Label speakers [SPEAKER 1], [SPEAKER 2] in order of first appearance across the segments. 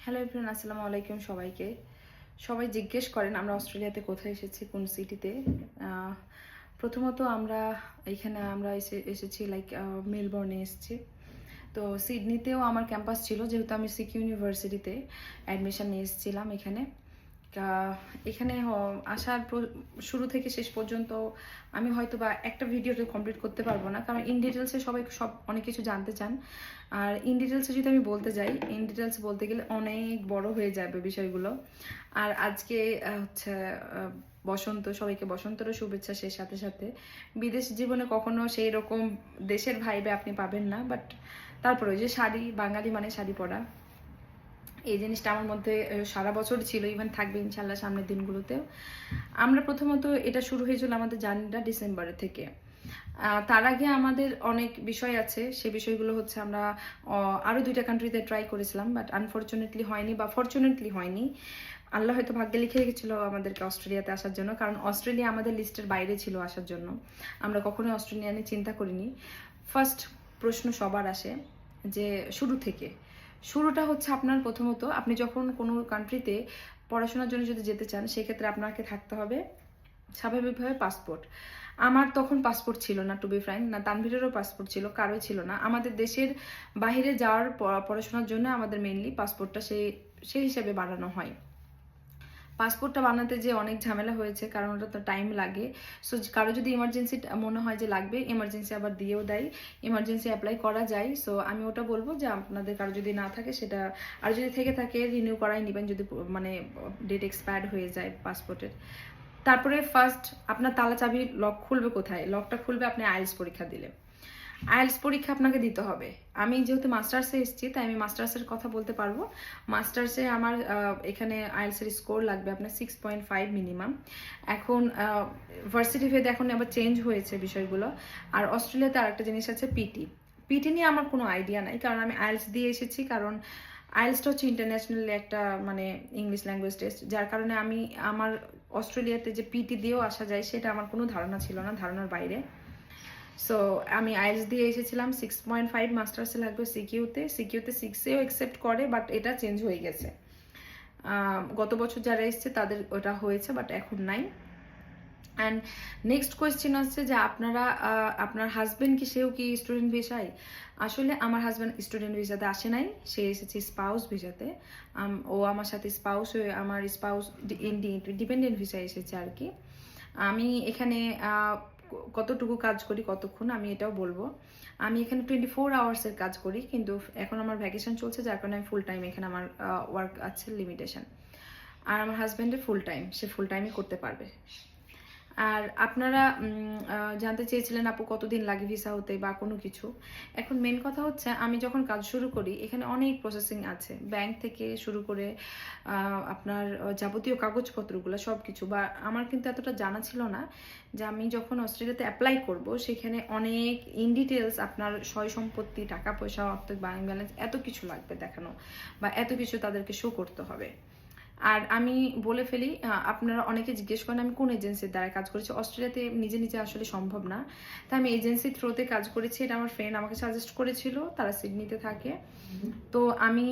[SPEAKER 1] Hello everyone, আসসালামু আলাইকুম সবাইকে। সবাই জিজ্ঞেস করেন আমরা অস্ট্রেলিয়াতে কোথায় এসেছি, কোন সিটিতে। প্রথমত আমরা এসেছি লাইক মেলবোর্নে এসেছি। তো সিডনিতেও আমার ক্যাম্পাস ছিল, যেহেতু আমি সিকিউ ইউনিভার্সিটিতে অ্যাডমিশন নিয়ে এসেছিলাম এখানে। এখানে শুরু থেকে শেষ পর্যন্ত আমি হয়তো বা একটা ভিডিওতে কমপ্লিট করতে পারবো না, কারণ ইন ডিটেলসে সবাই অনেক কিছু জানতে চান। আর ইন ডিটেলসে যদি আমি বলতে যাই, ইন ডিটেলস বলতে গেলে অনেক বড় হয়ে যাবে বিষয়গুলো। আর আজকে হচ্ছে বসন্ত, সবাইকে বসন্তেরও শুভেচ্ছা। সেই সাথে সাথে বিদেশ জীবনে কখনো সেই রকম দেশের ভাইবে আপনি পাবেন না, বাট তারপরে ওই যে শাড়ি, বাঙালি মানে শাড়ি পরা, এই জিনিসটা আমার মধ্যে সারা বছর ছিল, ইভেন থাকবে ইনশাল্লাহ সামনের দিনগুলোতেও। আমরা প্রথমত এটা শুরু হয়েছিল আমাদের জার্নিটা ডিসেম্বরের থেকে। তার আগে আমাদের অনেক বিষয় আছে, সে বিষয়গুলো হচ্ছে আমরা আরও 2টা কান্ট্রিতে ট্রাই করেছিলাম, বাট আনফর্চুনেটলি হয়নি, বা ফর্চুনেটলি হয়নি। আল্লাহ হয়তো ভাগ্যে লিখে রেখেছিল আমাদেরকে অস্ট্রেলিয়াতে আসার জন্য, কারণ অস্ট্রেলিয়া আমাদের লিস্টের বাইরে ছিল আসার জন্য। আমরা কখনোই অস্ট্রেলিয়া নিয়ে চিন্তা করিনি। ফার্স্ট প্রশ্ন সবার আসে যে শুরুটা হচ্ছে আপনার প্রথমত, আপনি যখন কোনো কান্ট্রিতে পড়াশোনার জন্য যদি যেতে চান, সেক্ষেত্রে আপনাকে থাকতে হবে স্বাভাবিকভাবে পাসপোর্ট। আমার তখন পাসপোর্ট ছিল না, টু বি ফ্র্যাঙ্ক, না তানভীরেরও পাসপোর্ট ছিল, কারোই ছিল না। আমাদের দেশের বাইরে যাওয়ার পড়াশোনার জন্য আমাদের মেইনলি পাসপোর্টটা সেই হিসেবে বানানো হয়। পাসপোর্টটা বানাতে যে অনেক ঝামেলা হয়েছে, কারণ ওটা তো টাইম লাগে। সো কারো যদি ইমার্জেন্সি মনে হয় যে লাগবে, ইমার্জেন্সি আবার দিয়েও দেয়, ইমার্জেন্সি অ্যাপ্লাই করা যায়। সো আমি ওটা বলবো যে আপনাদের কারো যদি না থাকে সেটা, আর যদি থেকে থাকে রিনিউ করাই নেবেন, যদি মানে ডেট এক্সপায়ার্ড হয়ে যায় পাসপোর্টের। তারপরে ফার্স্ট আপনার তালা চাবি লক খুলবে কোথায়? লকটা খুলবে আপনি আইএলটিএস পরীক্ষা দিলে। আইএলটিএস পরীক্ষা আপনাকে দিতে হবে। আমি যেহেতু মাস্টার্সে এসেছি, তাই আমি মাস্টার্সের কথা বলতে পারবো। মাস্টার্সে আমার এখানে আইএলটিএসের স্কোর লাগবে আপনার 6.5 মিনিমাম। এখন ভার্সিটি ভেদে এখন আবার চেঞ্জ হয়েছে বিষয়গুলো। আর অস্ট্রেলিয়াতে আরেকটা জিনিস আছে, পিটি নিয়ে আমার কোনো আইডিয়া নাই, কারণ আমি আইএলটিএস দিয়ে এসেছি। কারণ আইএলটিএসটা হচ্ছে ইন্টারন্যাশনাল একটা মানে ইংলিশ ল্যাঙ্গুয়েজ টেস্ট, যার কারণে আমার অস্ট্রেলিয়াতে যে পিটি দিয়েও আসা যায় সেটা আমার কোনো ধারণা ছিল না, ধারণার বাইরে। সো আমি আইএলটিএস দিয়ে এসেছিলাম। 6.5 মাস্টার্সে লাগবে সিকিউতে 6এও অ্যাকসেপ্ট করে, বাট এটা চেঞ্জ হয়ে গেছে। গত বছর যারা এসছে তাদের ওটা হয়েছে, বাট এখন নাই। অ্যান্ড নেক্সট কোয়েশ্চেন আসছে যে আপনার হাজবেন্ড কি, সেও কি স্টুডেন্ট ভিসায়? আসলে আমার হাজব্যান্ড স্টুডেন্ট ভিসাতে আসে নাই, সে এসেছে স্পাউস ভিসাতে। ও আমার সাথে আমার স্পাউস ডিপেন্ডেন্ট ভিসায় এসেছে আর কি। আমি এখানে কতটুকু কাজ করি, কতক্ষণ, আমি এটাও বলবো। আমি এখানে 24 আওয়ার্সের কাজ করি, কিন্তু এখন আমার ভ্যাকেশন চলছে, যার কারণে আমি ফুল টাইম এখানে আমার ওয়ার্ক আছে, লিমিটেশন। আর আমার হাজব্যান্ডের ফুল টাইম, সে ফুল টাইমই করতে পারবে। আর আপনারা জানতে চেয়েছিলেন আপু কতদিন লাগে ভিসা হতে বা কোনো কিছু। এখন মেন কথা হচ্ছে, আমি যখন কাজ শুরু করি এখানে অনেক প্রসেসিং আছে, ব্যাংক থেকে শুরু করে আপনার যাবতীয় কাগজপত্রগুলো সব কিছু। বা আমার কিন্তু এতটা জানা ছিল না যে আমি যখন অস্ট্রেলিয়াতে অ্যাপ্লাই করব, সেখানে অনেক ইন ডিটেলস আপনার সয় সম্পত্তি, টাকা পয়সা, অর্থের ব্যাংক ব্যালেন্স, এত কিছু লাগবে দেখানো, বা এত কিছু তাদেরকে শো করতে হবে। আর আমি বলে ফেলি, আপনারা অনেকে জিজ্ঞেস করেন আমি কোন এজেন্সির দ্বারা কাজ করেছি। অস্ট্রেলিয়াতে নিজে নিজে আসলে সম্ভব না, তাই আমি এজেন্সির থ্রুতে কাজ করেছি। এটা আমার ফ্রেন্ড আমাকে সাজেস্ট করেছিল, তারা সিডনিতে থাকে। তো আমি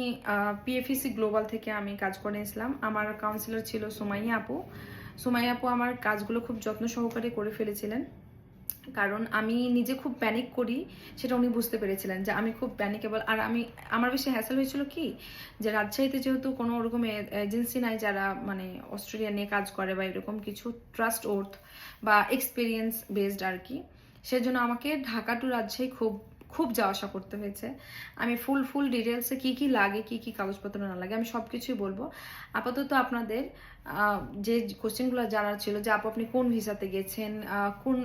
[SPEAKER 1] পিএফইসি গ্লোবাল থেকে আমি কাজ করে নিয়েছিলাম। আমার কাউন্সিলর ছিল সুমাইয়া আপু। সুমাইয়া আপু আমার কাজগুলো খুব যত্ন সহকারে করে ফেলেছিলেন, কারণ আমি নিজে খুব প্যানিক করি, সেটা উনি বুঝতে পেরেছিলেন যে আমি খুব প্যানিকেবল। আর আমার বেশি হ্যাসেল হয়েছিল কি, যে রাজশাহীতে যেহেতু কোনো ওরকম এজেন্সি নাই যারা মানে অস্ট্রেলিয়া নিয়ে কাজ করে, বা এরকম কিছু ট্রাস্ট ওর্থ বা এক্সপিরিয়েন্স বেসড আর কি, সেজন্য আমাকে ঢাকা টু রাজশাহী খুব খুব যাওয়া আসা করতে হয়েছে। আমি ফুল ডিটেলসে কি কি লাগে, কি কি কাগজপত্র না লাগে, আমি সব কিছুই বলবো। আপাতত আপনাদের যে কোশ্চেনগুলো জানার ছিল যে আপু আপনি কোন ভিসাতে গেছেন, কোন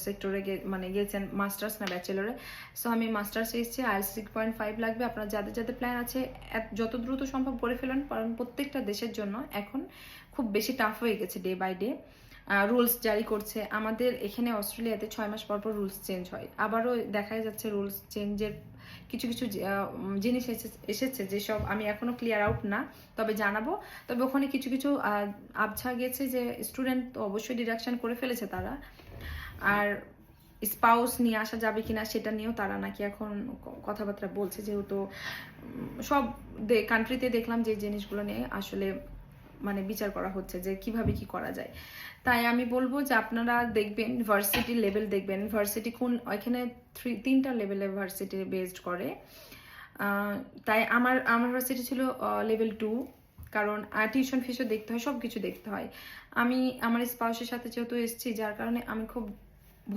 [SPEAKER 1] সেক্টরে মানে গেছেন, মাস্টার্স না ব্যাচেলরে। সো আমি মাস্টার্সে এসেছি, আইএলটিএস 6.5 লাগবে। আপনার যাদের যাদের প্ল্যান আছে যত দ্রুত সম্ভব করে ফেলেন, কারণ প্রত্যেকটা দেশের জন্য এখন খুব বেশি টাফ হয়ে গেছে ডে বাই ডে। রুলস জারি করছে আমাদের এখানে অস্ট্রেলিয়াতে 6 মাস পর পর রুলস চেঞ্জ হয়। আবারও দেখা যাচ্ছে রুলস চেঞ্জের কিছু কিছু জিনিস এসেছে, যেসব আমি এখনো ক্লিয়ার আউট না, তবে জানাবো। তবে ওখানে কিছু কিছু আবছা গেছে যে স্টুডেন্ট তো অবশ্যই ডিডাকশন করে ফেলেছে তারা। আর স্পাউস নিয়ে আসা যাবে কিনা সেটা নিয়েও তারা নাকি এখন কথাবার্তা বলছে, যেহেতু সব কান্ট্রিতে দেখলাম যে জিনিসগুলো নিয়ে আসলে মানে বিচার করা হচ্ছে যে কিভাবে কি করা যায়। তাই আমি বলবো যে আপনারা দেখবেন ভার্সিটি লেভেল, দেখবেন ভার্সিটি কোন, এখানে 3টা লেভেলে ভার্সিটি বেসড করে। তাই আমার ভার্সিটি ছিল লেভেল 2, কারণ টিউশন ফিসও দেখতে হয়, সব কিছু দেখতে হয়। আমি আমার স্পাউসের সাথে যেহেতু এসেছি, যার কারণে আমি খুব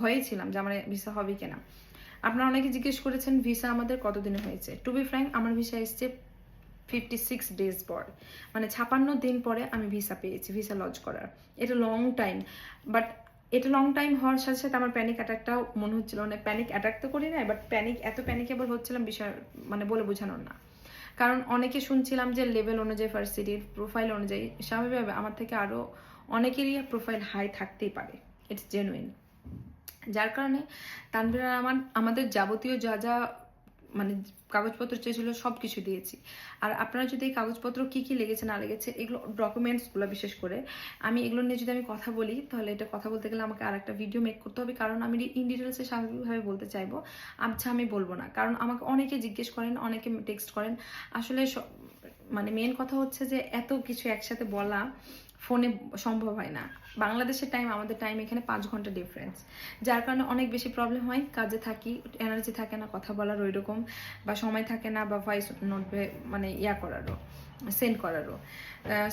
[SPEAKER 1] ভয়ে ছিলাম যে আমার ভিসা হবে কিনা। আপনারা অনেকে জিজ্ঞেস করেছেন ভিসা আমাদের কতদিনে হয়েছে। টু বি ফ্র্যাঙ্ক, আমার ভিসা এসছে 56 ডেজ পর, মানে 56 দিন পরে আমি ভিসা পেয়েছি, ভিসা লঞ্চ করার। এটা লং টাইম, বাট এটা লং টাইম হওয়ার সাথে সাথে আমার প্যানিক অ্যাটাকটাও মনে হচ্ছিল, মানে প্যানিক অ্যাটাক তো করি না, বাট এত প্যানিকেবল হচ্ছিলাম বিষয় মানে বলে বোঝানোর না। কারণ অনেকে শুনছিলাম যে লেভেল অনুযায়ী, ভার্সিটির প্রোফাইল অনুযায়ী স্বাভাবিকভাবে আমার থেকে আরও অনেকেরই প্রোফাইল হাই থাকতেই পারে, ইটস জেনুইন। যার কারণে তানভীর আর আমাদের যাবতীয় যা যা মানে কাগজপত্র চেয়েছিল সব কিছু দিয়েছি। আর আপনারা যদি এই কাগজপত্র কি কি লেগেছে না লেগেছে, এগুলো ডকুমেন্টসগুলো বিশেষ করে আমি এগুলো নিয়ে যদি আমি কথা বলি, তাহলে এটা কথা বলতে গেলে আমাকে আর একটা ভিডিও মেক করতে হবে, কারণ আমি ইন ডিটেলসে স্বাভাবিকভাবে বলতে চাইবো। আচ্ছা, আমি বলবো না, কারণ আমাকে অনেকে জিজ্ঞেস করেন, অনেকে টেক্সট করেন। আসলে মানে মেন কথা হচ্ছে যে এত কিছু একসাথে বলা ফোনে সম্ভব হয় না। বাংলাদেশের টাইম, আমাদের টাইম এখানে 5 ঘন্টা ডিফারেন্স, যার কারণে অনেক বেশি প্রবলেম হয়। কাজে থাকি, এনার্জি থাকে না কথা বলার ওই রকম, বা সময় থাকে না, বা ভয়েস নোট মানে করারও, সেন্ড করারও।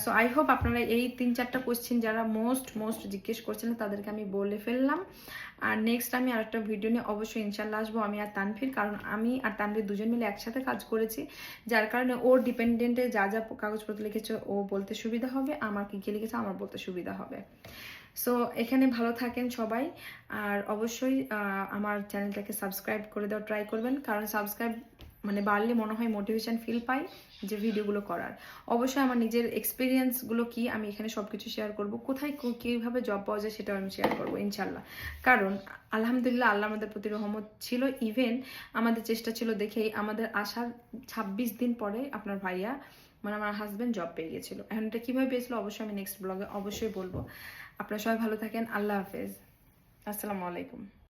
[SPEAKER 1] সো আই হোপ আপনারা এই 3-4টা কোশ্চেন যারা মোস্ট জিজ্ঞেস করছিলেন তাদেরকে আমি বলে ফেললাম। আর নেক্সট আমি আরেকটা ভিডিও নিয়ে অবশ্যই ইনশাল্লাহ আসবো, আমি আর তানভীর, কারণ আমি আর তানভীর দুজন মিলে একসাথে কাজ করেছি, যার কারণে ওর ডিপেন্ডেন্টে যা যা কাগজপত্র লিখেছে ও বলতে সুবিধা হবে, আমার কি কি লিখেছে আমার বলতে সুবিধা হবে। সো এখানে ভালো থাকেন সবাই, আর অবশ্যই আমার চ্যানেলটাকে সাবস্ক্রাইব করে দেওয়া ট্রাই করবেন, কারণ সাবস্ক্রাইব মানে বাড়লে মনে হয় মোটিভেশন ফিল পাই যে ভিডিওগুলো করার। অবশ্যই আমার নিজের এক্সপিরিয়েন্সগুলো কি আমি এখানে সব কিছু শেয়ার করব, কোথায় কীভাবে জব পাওয়া যায় সেটাও আমি শেয়ার করবো ইনশাল্লাহ। কারণ আলহামদুলিল্লাহ আল্লাহ আমাদের প্রতি রহমত ছিল, ইভেন আমাদের চেষ্টা ছিল দেখেই আমাদের আসার 26 দিন পরে আপনার ভাইয়া মানে আমার হাজব্যান্ড জব পেয়ে গেছিলো। এখন এটা কীভাবে পেয়েছিল অবশ্যই আমি নেক্সট ব্লগে অবশ্যই বলবো। আপনারা সবাই ভালো থাকেন, আল্লাহ হাফেজ, আসসালামু আলাইকুম।